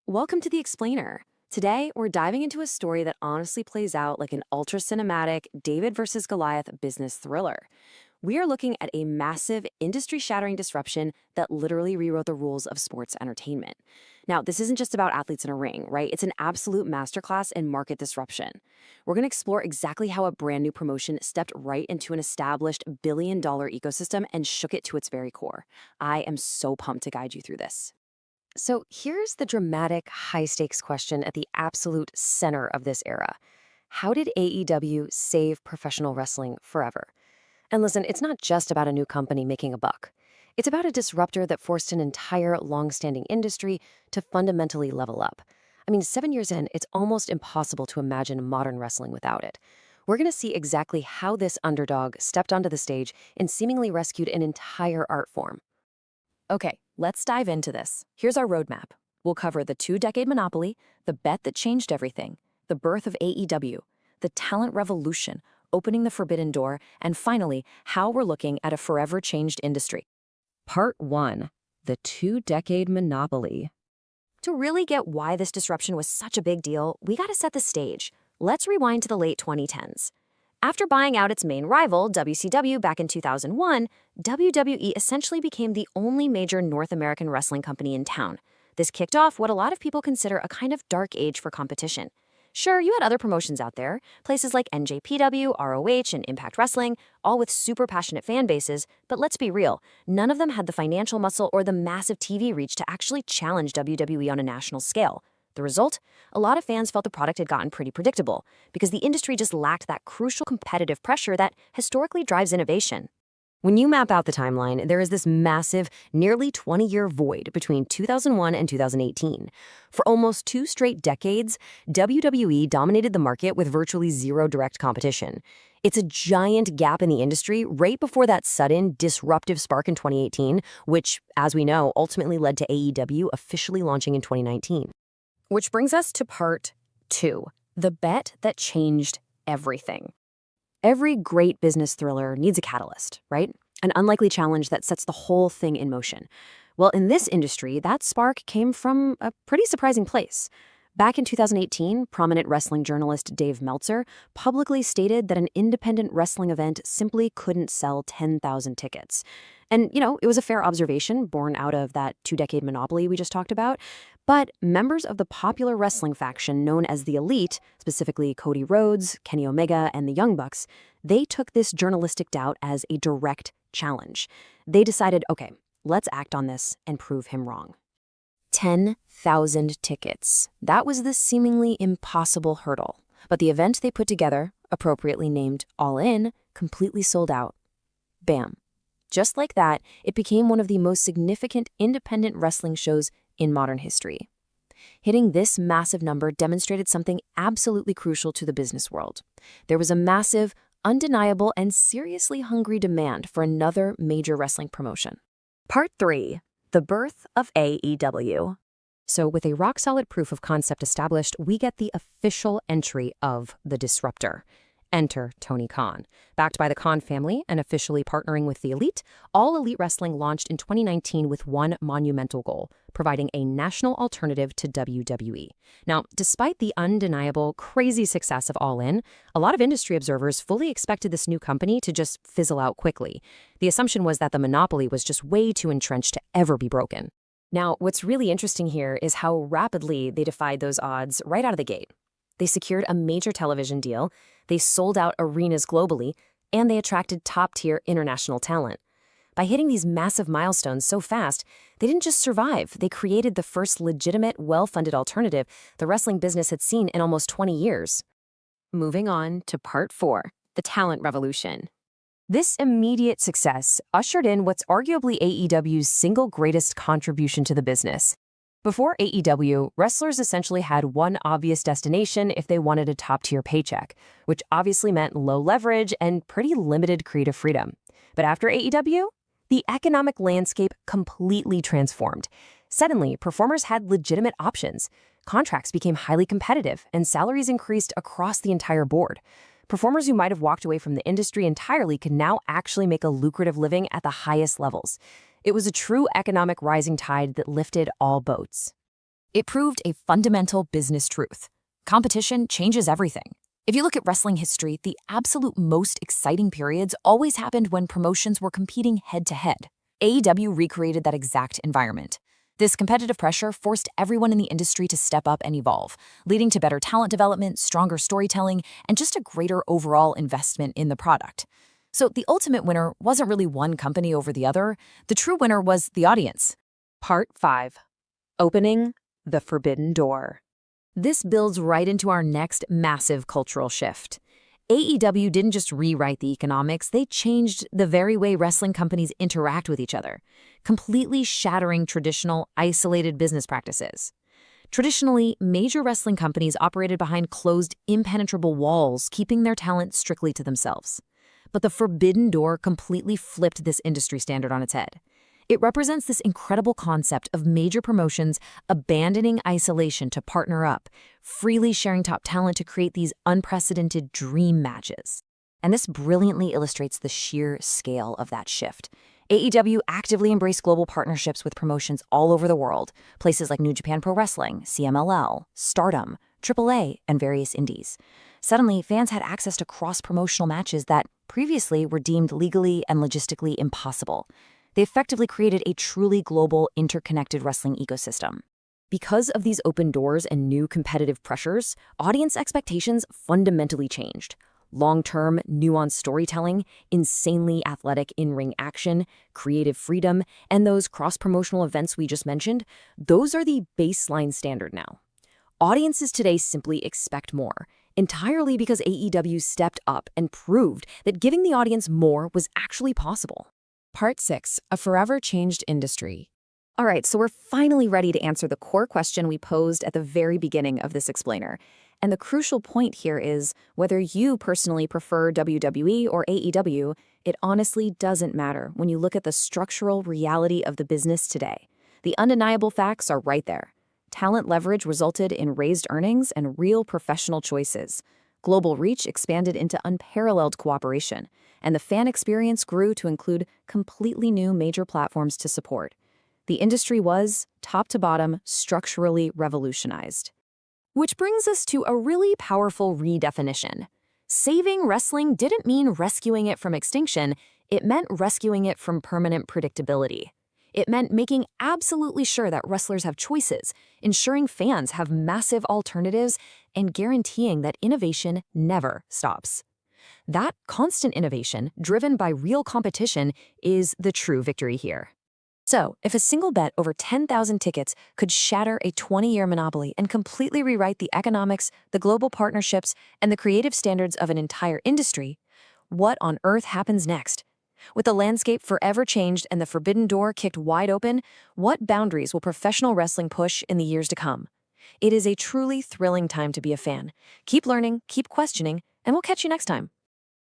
Welcome to The Explainer. Today, we're diving into a story that honestly plays out like an ultra cinematic David versus Goliath business thriller. We are looking at a massive, industry shattering disruption that literally rewrote the rules of sports entertainment. Now, this isn't just about athletes in a ring, right? It's an absolute masterclass in market disruption. We're going to explore exactly how a brand new promotion stepped right into an established billion-dollar ecosystem and shook it to its very core. I am so pumped to guide you through this. So here's the dramatic, high stakes question at the absolute center of this era. How did AEW save professional wrestling forever? And listen, it's not just about a new company making a buck. It's about a disruptor that forced an entire long-standing industry to fundamentally level up. I mean, 7 years in, it's almost impossible to imagine modern wrestling without it. We're going to see exactly how this underdog stepped onto the stage and seemingly rescued an entire art form. Okay, let's dive into this. Here's our roadmap. We'll cover the two-decade monopoly, the bet that changed everything, the birth of AEW, the talent revolution, opening the forbidden door, and finally, how we're looking at a forever changed industry. Part 1. The two-decade monopoly. To really get why this disruption was such a big deal, we gotta set the stage. Let's rewind to the late 2010s. After buying out its main rival, WCW, back in 2001, WWE essentially became the only major North American wrestling company in town. This kicked off what a lot of people consider a kind of dark age for competition. Sure, you had other promotions out there, places like NJPW, ROH, and Impact Wrestling, all with super passionate fan bases, but let's be real, none of them had the financial muscle or the massive TV reach to actually challenge WWE on a national scale. The result? A lot of fans felt the product had gotten pretty predictable, because the industry just lacked that crucial competitive pressure that historically drives innovation. When you map out the timeline, there is this massive, nearly 20-year void between 2001 and 2018. For almost 2 straight decades, WWE dominated the market with virtually zero direct competition. It's a giant gap in the industry right before that sudden, disruptive spark in 2018, which, as we know, ultimately led to AEW officially launching in 2019. Which brings us to part 2, the bet that changed everything. Every great business thriller needs a catalyst, right? An unlikely challenge that sets the whole thing in motion. Well, in this industry, that spark came from a pretty surprising place. Back in 2018, prominent wrestling journalist Dave Meltzer publicly stated that an independent wrestling event simply couldn't sell 10,000 tickets. And, it was a fair observation born out of that 2-decade monopoly we just talked about. But members of the popular wrestling faction known as the Elite, specifically Cody Rhodes, Kenny Omega, and the Young Bucks, they took this journalistic doubt as a direct challenge. They decided, okay, let's act on this and prove him wrong. 10,000 tickets. That was the seemingly impossible hurdle. But the event they put together, appropriately named All In, completely sold out. Bam. Just like that, it became one of the most significant independent wrestling shows in modern history. Hitting this massive number demonstrated something absolutely crucial to the business world. There was a massive, undeniable, and seriously hungry demand for another major wrestling promotion. Part 3. The birth of AEW. So with a rock-solid proof of concept established, we get the official entry of the disruptor. Enter Tony Khan. Backed by the Khan family and officially partnering with the Elite, All Elite Wrestling launched in 2019 with one monumental goal: providing a national alternative to WWE. Now, despite the undeniable, crazy success of All In, a lot of industry observers fully expected this new company to just fizzle out quickly. The assumption was that the monopoly was just way too entrenched to ever be broken. Now, what's really interesting here is how rapidly they defied those odds right out of the gate. They secured a major television deal, they sold out arenas globally, and they attracted top-tier international talent. By hitting these massive milestones so fast, they didn't just survive, they created the first legitimate, well-funded alternative the wrestling business had seen in almost 20 years. Moving on to Part 4, the talent revolution. This immediate success ushered in what's arguably AEW's single greatest contribution to the business. Before AEW, wrestlers essentially had one obvious destination if they wanted a top-tier paycheck, which obviously meant low leverage and pretty limited creative freedom. But after AEW, the economic landscape completely transformed. Suddenly, performers had legitimate options. Contracts became highly competitive, and salaries increased across the entire board. Performers who might have walked away from the industry entirely could now actually make a lucrative living at the highest levels. It was a true economic rising tide that lifted all boats. It proved a fundamental business truth. Competition changes everything. If you look at wrestling history, the absolute most exciting periods always happened when promotions were competing head-to-head. AEW recreated that exact environment. This competitive pressure forced everyone in the industry to step up and evolve, leading to better talent development, stronger storytelling, and just a greater overall investment in the product. So the ultimate winner wasn't really one company over the other. The true winner was the audience. Part 5. Opening the Forbidden Door. This builds right into our next massive cultural shift. AEW didn't just rewrite the economics, they changed the very way wrestling companies interact with each other, completely shattering traditional, isolated business practices. Traditionally, major wrestling companies operated behind closed, impenetrable walls, keeping their talent strictly to themselves. But the Forbidden Door completely flipped this industry standard on its head. It represents this incredible concept of major promotions abandoning isolation to partner up, freely sharing top talent to create these unprecedented dream matches. And this brilliantly illustrates the sheer scale of that shift. AEW actively embraced global partnerships with promotions all over the world, places like New Japan Pro Wrestling, CMLL, Stardom, AAA, and various indies. Suddenly, fans had access to cross-promotional matches that previously were deemed legally and logistically impossible. They effectively created a truly global, interconnected wrestling ecosystem. Because of these open doors and new competitive pressures, audience expectations fundamentally changed. Long-term, nuanced storytelling, insanely athletic in-ring action, creative freedom, and those cross-promotional events we just mentioned, those are the baseline standard now. Audiences today simply expect more, entirely because AEW stepped up and proved that giving the audience more was actually possible. Part 6. A forever changed industry. All right, so we're finally ready to answer the core question we posed at the very beginning of this explainer. And the crucial point here is, whether you personally prefer WWE or AEW, it honestly doesn't matter when you look at the structural reality of the business today. The undeniable facts are right there. Talent leverage resulted in raised earnings and real professional choices. Global reach expanded into unparalleled cooperation, and the fan experience grew to include completely new major platforms to support. The industry was, top to bottom, structurally revolutionized. Which brings us to a really powerful redefinition. Saving wrestling didn't mean rescuing it from extinction, it meant rescuing it from permanent predictability. It meant making absolutely sure that wrestlers have choices, ensuring fans have massive alternatives, and guaranteeing that innovation never stops. That constant innovation, driven by real competition, is the true victory here. So, if a single bet over 10,000 tickets could shatter a 20-year monopoly and completely rewrite the economics, the global partnerships, and the creative standards of an entire industry, what on earth happens next? With the landscape forever changed and the Forbidden Door kicked wide open, what boundaries will professional wrestling push in the years to come? It is a truly thrilling time to be a fan. Keep learning, keep questioning, and we'll catch you next time.